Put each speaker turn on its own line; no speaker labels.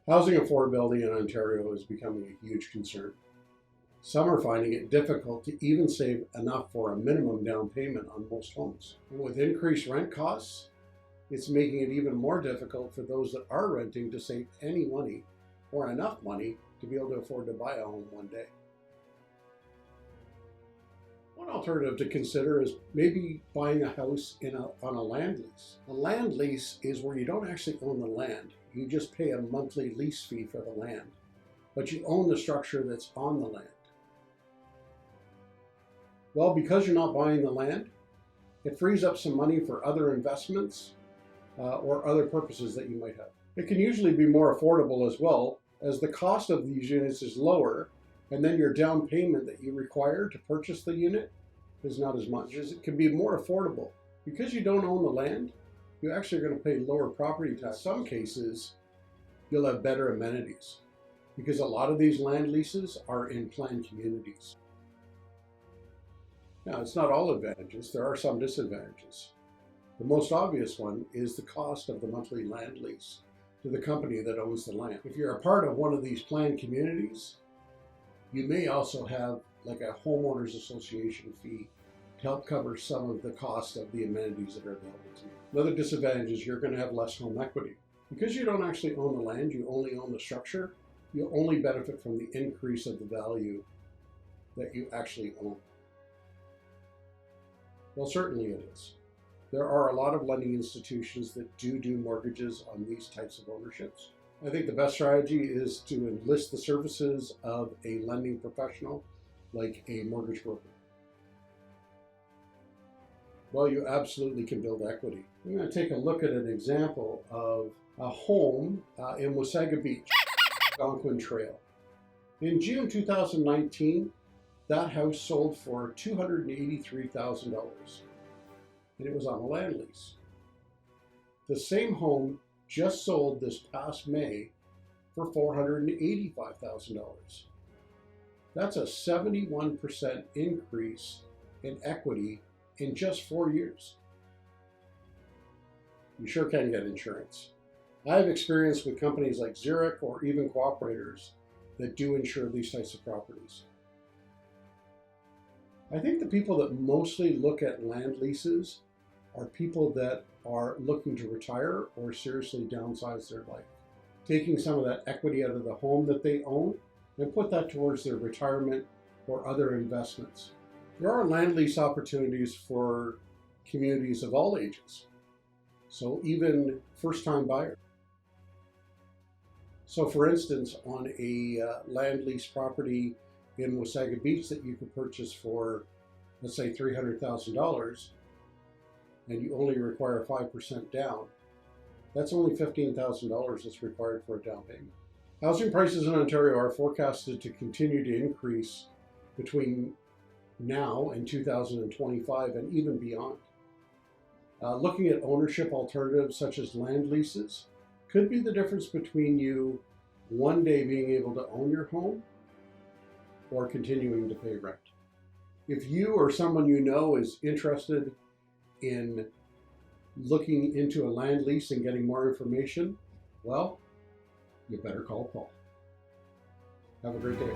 Housing affordability in Ontario is becoming a huge concern. Some are finding it difficult to even save enough for a minimum down payment on most homes. And with increased rent costs, it's making it even more difficult for those that are renting to save any money or enough money to be able to afford to buy a home one day. One alternative to consider is maybe buying a house on a land lease. A land lease is where you don't actually own the land. You just pay a monthly lease fee for the land, but you own the structure that's on the land. Well, because you're not buying the land, it frees up some money for other investments or other purposes that you might have. It can usually be more affordable as well, as the cost of these units is lower, and then your down payment that you require to purchase the unit is not as much. It can be more affordable. Because you don't own the land, you actually are going to pay lower property tax. In some cases, you'll have better amenities, because a lot of these land leases are in planned communities. Now, it's not all advantages. There are some disadvantages. The most obvious one is the cost of the monthly land lease to the company that owns the land. If you're a part of one of these planned communities, you may also have like a homeowners association fee to help cover some of the cost of the amenities that are available to you. Another disadvantage is you're going to have less home equity. Because you don't actually own the land, you only own the structure, you only benefit from the increase of the value that you actually own. Well, certainly it is. There are a lot of lending institutions that do mortgages on these types of ownerships. I think the best strategy is to enlist the services of a lending professional like a mortgage broker. Well, you absolutely can build equity. I'm going to take a look at an example of a home in Wasaga Beach, Algonquin Trail. In June 2019, that house sold for $283,000, and it was on a land lease. The same home just sold this past May for $485,000. That's a 71% increase in equity in just 4 years. You sure can get insurance. I have experience with companies like Zurich or even cooperators that do insure these types of properties. I think the people that mostly look at land leases are people that are looking to retire or seriously downsize their life, taking some of that equity out of the home that they own and put that towards their retirement or other investments. There are land lease opportunities for communities of all ages, so even first-time buyers. So for instance, on a land lease property in Wasaga Beach that you could purchase for, let's say, $300,000, and you only require 5% down, that's only $15,000 that's required for a down payment. Housing prices in Ontario are forecasted to continue to increase between now and 2025 and even beyond. Looking at ownership alternatives such as land leases could be the difference between you one day being able to own your home or continuing to pay rent. If you or someone you know is interested in looking into a land lease and getting more information, well, you better call Paul. Have a great day.